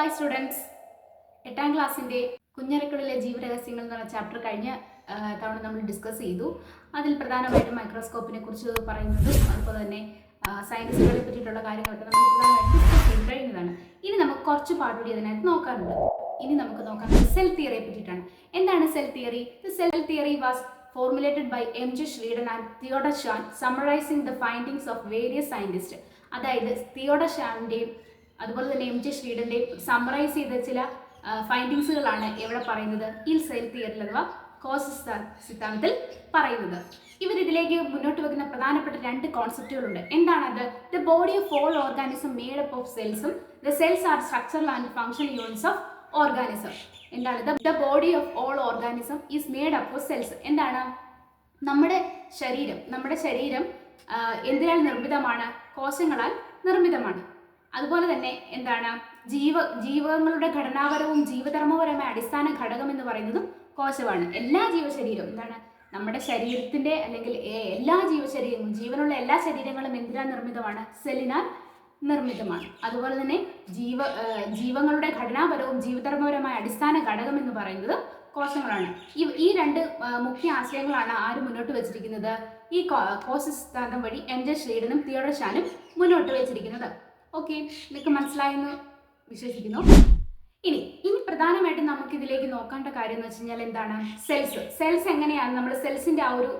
Hi students, 8ാം ക്ലാസ്സിൻ്റെ കുഞ്ഞരക്കുള്ളിലെ ജീവരഹസ്യങ്ങൾ എന്ന് പറഞ്ഞ ചാപ്റ്റർ കഴിഞ്ഞ തവണ നമ്മൾ ഡിസ്കസ് ചെയ്തു. അതിൽ പ്രധാനമായിട്ടും മൈക്രോസ്കോപ്പിനെ കുറിച്ച് പറയുന്നതും അതുപോലെ തന്നെ സയൻസുകളെ പറ്റിയിട്ടുള്ള കാര്യങ്ങളൊക്കെ നമ്മൾ പ്രധാനമായിട്ടും ഡിസ്കസ് ചെയ്ത് കഴിഞ്ഞതാണ്. ഇനി നമുക്ക് കുറച്ച് പാട്ടുകൂടി അതിനകത്ത് നോക്കാറുണ്ട്. ഇനി നമുക്ക് നോക്കാറുണ്ട് സെൽ തിയറിയെ പറ്റിയിട്ടാണ്. എന്താണ് cell theory? The cell theory was formulated by M.J. Schleiden and Theodor Schwann, summarizing the findings of various scientists. അതായത് തിയോഡർ ഷാനിൻ്റെയും അതുപോലെ തന്നെ എം ജെ ശ്രീഡൻ്റെയും സമ്മറൈസ് ചെയ്ത ചില ഫൈൻഡിങ്സുകളാണ് എവിടെ പറയുന്നത്? ഈ സെൽ തിയറിയിൽ അഥവാ കോശ സിദ്ധാന്തത്തിൽ പറയുന്നത്. ഇവരിതിലേക്ക് മുന്നോട്ട് വെക്കുന്ന പ്രധാനപ്പെട്ട രണ്ട് കോൺസെപ്റ്റുകളുണ്ട്. എന്താണത്? The body of all organism made up of സെൽസും the cells are structural and functional units of organism. എന്താണ്? The body of all organism is made up of cells. എന്താണ്? നമ്മുടെ ശരീരം എന്തിനാൽ നിർമ്മിതമാണ്? കോശങ്ങളാൽ നിർമ്മിതമാണ്. അതുപോലെ തന്നെ എന്താണ്? ജീവങ്ങളുടെ ഘടനാപരവും ജീവധർമ്മപരമായ അടിസ്ഥാന ഘടകം എന്ന് പറയുന്നതും കോശമാണ്. എല്ലാ ജീവശരീരവും എന്താണ്? നമ്മുടെ ശരീരത്തിന്റെ അല്ലെങ്കിൽ എല്ലാ ജീവശരീരങ്ങളും, ജീവനുള്ള എല്ലാ ശരീരങ്ങളും എന്തിനാൽ നിർമ്മിതമാണ്? സെല്ലിനാൽ നിർമ്മിതമാണ്. അതുപോലെ തന്നെ ജീവങ്ങളുടെ ഘടനാപരവും ജീവധർമ്മപരമായ അടിസ്ഥാന ഘടകം എന്ന് പറയുന്നത് കോശങ്ങളാണ്. ഈ രണ്ട് മുഖ്യ ആശയങ്ങളാണ് ആര് മുന്നോട്ട് വെച്ചിരിക്കുന്നത്? ഈ കോശ സിദ്ധാന്തം വഴി എം ജെ ശ്രീഡനും തിയോഡർ ഷാനും മുന്നോട്ട് വെച്ചിരിക്കുന്നത്. ഓക്കെ, നിങ്ങൾക്ക് മനസ്സിലായെന്ന് വിശ്വസിക്കുന്നു. ഇനി പ്രധാനമായിട്ടും നമുക്ക് ഇതിലേക്ക് നോക്കേണ്ട കാര്യം എന്ന് വെച്ച് കഴിഞ്ഞാൽ എന്താണ്? സെൽസ് എങ്ങനെയാണ്? നമ്മൾ സെൽസിന്റെ ആ ഒരു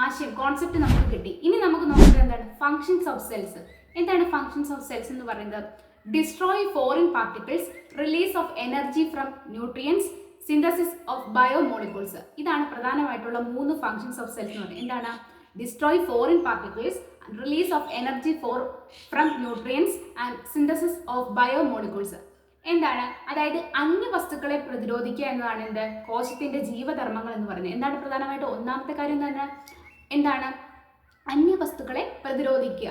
ആശയം, കോൺസെപ്റ്റ് നമുക്ക് കിട്ടി. ഇനി നമുക്ക് നോക്കേണ്ടത് എന്താണ്? Functions of cells. എന്താണ് ഫങ്ഷൻസ് ഓഫ് സെൽസ് എന്ന് പറയുന്നത്? Destroy foreign particles, release of energy from nutrients, synthesis of biomolecules. ഇതാണ് പ്രധാനമായിട്ടുള്ള 3 ഫങ്ഷൻസ് ഓഫ് സെൽസ് എന്ന് പറയുന്നത്. എന്താണ്? Destroy foreign particles, release of energy from nutrients and synthesis of biomolecules. എന്താണ്? അതായത് അന്യവസ്തുക്കളെ പ്രതിരോധിക്കുക എന്നതാണ് എന്ത്? കോശത്തിന്റെ ജീവധർമ്മങ്ങൾ എന്ന് പറയുന്നത്. എന്താണ് പ്രധാനമായിട്ട് ഒന്നാമത്തെ കാര്യം തന്നെ? എന്താണ്? അന്യവസ്തുക്കളെ പ്രതിരോധിക്കുക.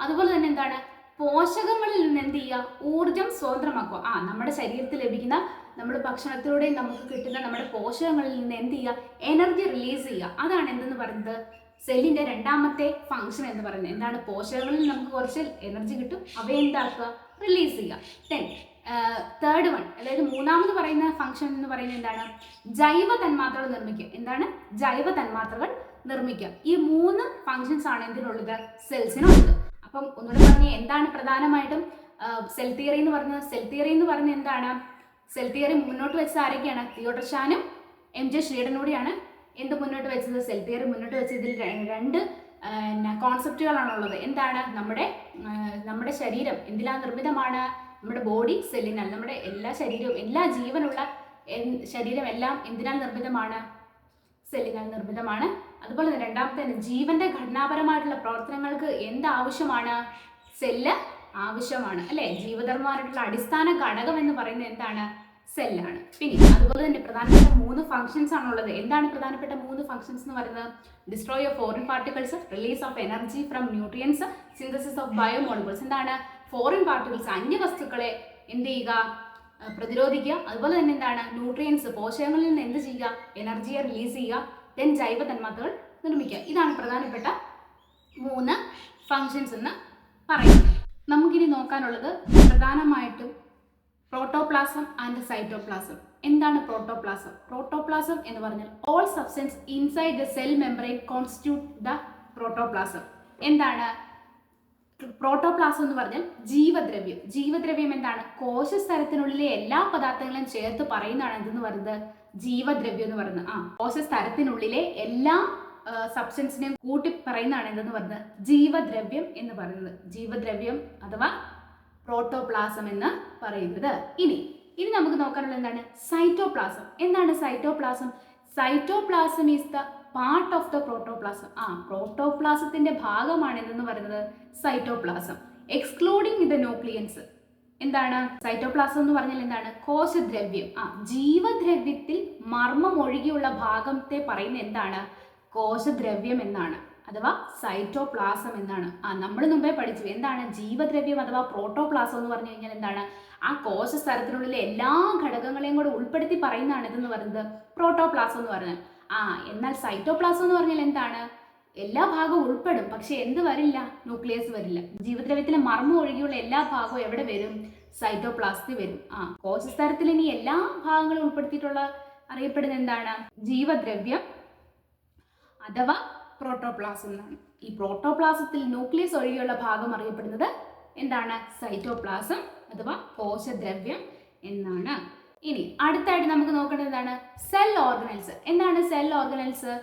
അതുപോലെ തന്നെ എന്താണ്? പോഷകങ്ങളിൽ നിന്ന് എന്ത് ചെയ്യുക? ഊർജം സ്വതന്ത്രമാക്കുക. നമ്മുടെ ശരീരത്തിൽ ലഭിക്കുന്ന, നമ്മുടെ ഭക്ഷണത്തിലൂടെ നമുക്ക് കിട്ടുന്ന നമ്മുടെ പോഷകങ്ങളിൽ നിന്ന് എന്ത് ചെയ്യുക? എനർജി റിലീസ് ചെയ്യുക. അതാണ് എന്തെന്ന് പറയുന്നത്? സെല്ലിന്റെ രണ്ടാമത്തെ ഫംഗ്ഷൻ എന്ന് പറയുന്നത്. എന്താണ്? പോഷകങ്ങളിൽ നമുക്ക് കുറച്ച് എനർജി കിട്ടും, അവയെ എന്താക്കുക? റിലീസ് ചെയ്യുക. തേർഡ് വൺ, അതായത് മൂന്നാമത് പറയുന്ന ഫംഗ്ഷൻ എന്ന് പറയുന്നത് എന്താണ്? ജൈവ തന്മാത്രകൾ നിർമ്മിക്കുക. എന്താണ്? ജൈവ തന്മാത്രകൾ നിർമ്മിക്കുക. ഈ 3 ഫങ്ഷൻസ് ആണ് എന്തിനുള്ളത്? സെൽസിനുള്ളത്. അപ്പം ഒന്നുകൂടെ പറഞ്ഞേ, എന്താണ് പ്രധാനമായിട്ടും സെൽ തിയറി എന്ന് പറയുന്നത്? സെൽ തിയറി എന്ന് പറയുന്നത് എന്താണ്? സെൽ തിയറി മുന്നോട്ട് വെച്ചത് ആരൊക്കെയാണ്? തിയോഡർ ഷാനും എം ജെ ശ്രീഡനൂടെയാണ് എന്ത് മുന്നോട്ട് വെച്ചത്? സെൽ തിയറി മുന്നോട്ട് വെച്ചതിൽ രണ്ട് കോൺസെപ്റ്റുകളാണുള്ളത്. എന്താണ്? നമ്മുടെ ശരീരം എന്തിനാൽ നിർമ്മിതമാണ്? നമ്മുടെ ബോഡി സെല്ലിനാൽ. നമ്മുടെ എല്ലാ ശരീരവും, എല്ലാ ജീവനുള്ള ശരീരം എല്ലാം എന്തിനാൽ നിർമ്മിതമാണ്? സെല്ലിനാൽ നിർമ്മിതമാണ്. അതുപോലെ തന്നെ രണ്ടാമത്തെ ജീവന്റെ ഘടനാപരമായിട്ടുള്ള പ്രവർത്തനങ്ങൾക്ക് എന്താവശ്യമാണ്? സെല്ല് ആവശ്യമാണ്, അല്ലെ? ജീവധർമ്മമായിട്ടുള്ള അടിസ്ഥാന ഘടകം എന്ന് പറയുന്നത് എന്താണ്? സെല്ലാണ്. പിന്നെ അതുപോലെ തന്നെ പ്രധാനപ്പെട്ട 3 ഫങ്ഷൻസ് ആണുള്ളത്. എന്താണ് പ്രധാനപ്പെട്ട 3 ഫങ്ഷൻസ് എന്ന് പറയുന്നത്? Destroy of foreign particles, release of energy from nutrients, synthesis of biomolecules. എന്താണ്? ഫോറിൻ പാർട്ടിക്കിൾസ്, അന്യവസ്തുക്കളെ എന്ത് ചെയ്യുക? പ്രതിരോധിക്കുക. അതുപോലെ തന്നെ എന്താണ്? ന്യൂട്രിയൻസ്, പോഷകങ്ങളിൽ നിന്ന് എന്ത് ചെയ്യുക? എനർജിയെ റിലീസ് ചെയ്യുക. ദെൻ ജൈവ തന്മാത്രകൾ നിർമ്മിക്കുക. ഇതാണ് പ്രധാനപ്പെട്ട 3 ഫങ്ഷൻസ് എന്ന് പറയുന്നത്. നമുക്കിനി നോക്കാനുള്ളത് പ്രധാനമായിട്ടും പ്രോട്ടോപ്ലാസം ആൻഡ് സൈറ്റോപ്ലാസം. എന്താണ് പ്രോട്ടോപ്ലാസം? പ്രോട്ടോപ്ലാസം എന്ന് പറഞ്ഞാൽ all substance inside the cell membrane constitute the protoplasm. എന്താണ് പ്രോട്ടോപ്ലാസം എന്ന് പറഞ്ഞാൽ? ജീവദ്രവ്യം എന്താണ്? കോശസ്തരത്തിനുള്ളിലെ എല്ലാ പദാർത്ഥങ്ങളെയും ചേർത്ത് പറയുന്നതാണ് എന്തെന്ന് പറയുന്നത്? ജീവദ്രവ്യം എന്ന് പറയുന്നത്. കോശസ്തരത്തിനുള്ളിലെ എല്ലാ സബ്സ്റ്റൻസിനെയും കൂട്ടി പറയുന്നതാണ് എന്തെന്ന് പറയുന്നത്? ജീവദ്രവ്യം എന്ന് പറയുന്നത്. ജീവദ്രവ്യം അഥവാ പ്രോട്ടോപ്ലാസം എന്ന് പറയുന്നത്. ഇനി നമുക്ക് നോക്കാനുള്ളത് എന്താണ്? സൈറ്റോപ്ലാസം. എന്താണ് cytoplasm? Cytoplasm is the part of the protoplasm. പ്രോട്ടോപ്ലാസത്തിന്റെ ഭാഗമാണ് എന്തെന്ന് പറയുന്നത്? സൈറ്റോപ്ലാസം. Excluding the nucleus. എന്താണ് സൈറ്റോപ്ലാസം എന്ന് പറഞ്ഞാൽ? എന്താണ്? കോശദ്രവ്യം. ജീവദ്രവ്യത്തിൽ മർമ്മം ഒഴികെയുള്ള ഭാഗത്തെ പറയുന്ന എന്താണ്? കോശദ്രവ്യം എന്നാണ്, അഥവാ സൈറ്റോപ്ലാസം എന്നാണ്. നമ്മൾ മുമ്പേ പഠിച്ചു. എന്താണ് ജീവദ്രവ്യം അഥവാ പ്രോട്ടോപ്ലാസം എന്ന് പറഞ്ഞു കഴിഞ്ഞാൽ? എന്താണ്? ആ കോശസ്തരത്തിനുള്ളിലെ എല്ലാ ഘടകങ്ങളെയും കൂടെ ഉൾപ്പെടുത്തി പറയുന്നതാണ് ഇതെന്ന് പറയുന്നത് പ്രോട്ടോപ്ലാസം എന്ന് പറഞ്ഞാൽ. എന്നാൽ സൈറ്റോപ്ലാസം എന്ന് പറഞ്ഞാൽ എന്താണ്? എല്ലാ ഭാഗവും ഉൾപ്പെടും, പക്ഷെ എന്ത് വരില്ല? ന്യൂക്ലിയസ് വരില്ല. ജീവദ്രവ്യത്തിലെ മർമ്മം ഒഴികെയുള്ള എല്ലാ ഭാഗവും എവിടെ വരും? സൈറ്റോപ്ലാസത്തിൽ വരും. കോശസ്തരത്തിൽ ഇനി എല്ലാ ഭാഗങ്ങളും ഉൾപ്പെടുത്തിയിട്ടുള്ള അറിയപ്പെടുന്ന എന്താണ്? ജീവദ്രവ്യം അഥവാ പ്രോട്ടോപ്ലാസം എന്നാണ്. ഈ പ്രോട്ടോപ്ലാസത്തിൽ ന്യൂക്ലിയസ് ഒഴികെയുള്ള ഭാഗം അറിയപ്പെടുന്നത് എന്താണ്? സൈറ്റോപ്ലാസം അഥവാ കോശദ്രവ്യം എന്നാണ്. ഇനി അടുത്തായിട്ട് നമുക്ക് നോക്കേണ്ടത് എന്താണ്? Cell organelles. എന്താണ് cell organelles?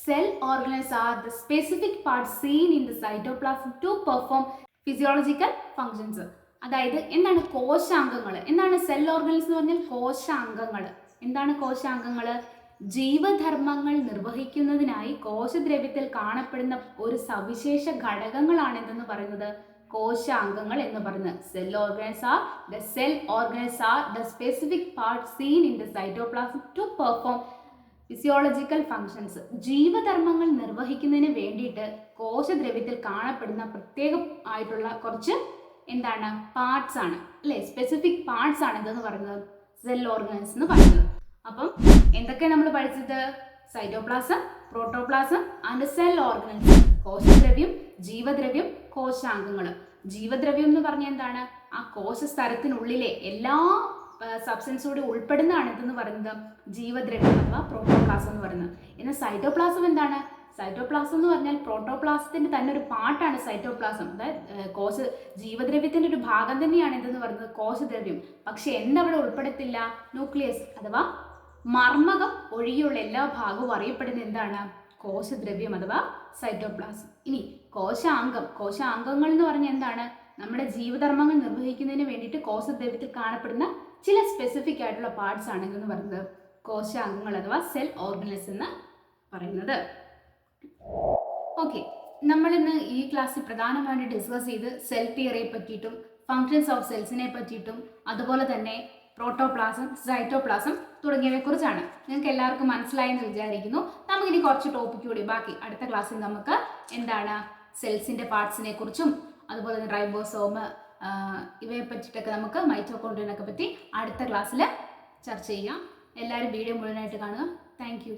Cell organelles are the specific part seen in the cytoplasm to perform physiological functions. അതായത് എന്താണ് കോശാംഗങ്ങൾ? എന്താണ് സെൽ ഓർഗനൽസ് എന്ന് പറഞ്ഞാൽ? കോശാംഗങ്ങൾ. എന്താണ് കോശാംഗങ്ങൾ? ജീവധർമ്മങ്ങൾ നിർവഹിക്കുന്നതിനായി കോശദ്രവ്യത്തിൽ കാണപ്പെടുന്ന ഒരു സവിശേഷ ഘടകങ്ങളാണ് എന്തെന്ന് പറയുന്നത്? കോശാംഗങ്ങൾ എന്ന് പറയുന്നത്. Cell organelles are the specific part seen in the cytoplasm to perform physiological functions. ജീവധർമ്മങ്ങൾ നിർവഹിക്കുന്നതിന് വേണ്ടിയിട്ട് കോശദ്രവ്യത്തിൽ കാണപ്പെടുന്ന പ്രത്യേക ആയിട്ടുള്ള കുറച്ച് എന്താണ്? പാർട്സ് ആണ് അല്ലെ? സ്പെസിഫിക് പാർട്സ് ആണ് എന്തെന്ന് പറയുന്നത്? സെൽ ഓർഗനൽസ് എന്ന് പറയുന്നത്. അപ്പം എന്തൊക്കെയാണ് നമ്മൾ പഠിച്ചത്? Cytoplasm, protoplasm and cell organelles. കോശദ്രവ്യം, ജീവദ്രവ്യം, കോശാംഗങ്ങൾ. ജീവദ്രവ്യം എന്ന് പറഞ്ഞാൽ എന്താണ്? ആ കോശസ്തരത്തിനുള്ളിലെ എല്ലാ സബ്സ്റ്റൻസോടെ ഉൾപ്പെടുന്നതാണ് എന്തെന്ന് പറയുന്നത്? ജീവദ്രവ്യം അഥവാ പ്രോട്ടോപ്ലാസം എന്ന് പറയുന്നത്. എന്നാൽ സൈറ്റോപ്ലാസം എന്താണ്? സൈറ്റോപ്ലാസം എന്ന് പറഞ്ഞാൽ പ്രോട്ടോപ്ലാസത്തിന്റെ തന്നെ ഒരു പാർട്ടാണ് സൈറ്റോപ്ലാസം. അതായത് ജീവദ്രവ്യത്തിന്റെ ഒരു ഭാഗം തന്നെയാണ് എന്തെന്ന് പറയുന്നത്? കോശദ്രവ്യം. പക്ഷെ എന്തവിടെ ഉൾപ്പെടുത്തില്ല? ന്യൂക്ലിയസ് അഥവാ മർമ്മകം ഒഴികെയുള്ള എല്ലാ ഭാഗവും അറിയപ്പെടുന്ന എന്താണ്? കോശദ്രവ്യം അഥവാ സൈറ്റോപ്ലാസം. ഇനി കോശാംഗങ്ങൾ എന്ന് പറഞ്ഞാൽ എന്താണ്? നമ്മുടെ ജീവധർമ്മങ്ങൾ നിർവഹിക്കുന്നതിന് വേണ്ടിയിട്ട് കോശദ്രവ്യത്തിൽ കാണപ്പെടുന്ന ചില സ്പെസിഫിക് ആയിട്ടുള്ള പാർട്സ് ആണ് എന്ന് പറയുന്നത് കോശാംഗങ്ങൾ അഥവാ സെൽ ഓർഗനൽസ് എന്ന് പറയുന്നത്. ഓക്കെ, നമ്മളിന്ന് ഈ ക്ലാസ്സിൽ പ്രധാനമായിട്ട് ഡിസ്കസ് ചെയ്ത് സെൽ തിയറിയെ പറ്റിയിട്ടും ഫങ്ഷൻസ് ഓഫ് സെൽസിനെ പറ്റിയിട്ടും അതുപോലെ തന്നെ പ്രോട്ടോപ്ലാസം, സൈറ്റോപ്ലാസം തുടങ്ങിയവയെ കുറിച്ചാണ്. നിങ്ങൾക്ക് എല്ലാവർക്കും മനസ്സിലായെന്ന് വിചാരിക്കുന്നു. നമുക്കിനി കുറച്ച് ടോപ്പിക് കൂടി ബാക്കി അടുത്ത ക്ലാസ്സിൽ നമുക്ക് എന്താണ് സെൽസിൻ്റെ പാർട്സിനെ കുറിച്ചും അതുപോലെ തന്നെ റൈബോസോം ഇവയെ പറ്റിയിട്ടൊക്കെ നമുക്ക് മൈറ്റോകോൺഡ്രിയനൊക്കെ പറ്റി അടുത്ത ക്ലാസ്സിൽ ചർച്ച ചെയ്യാം. എല്ലാവരും വീഡിയോ മുഴുവനായിട്ട് കാണുക. Thank you.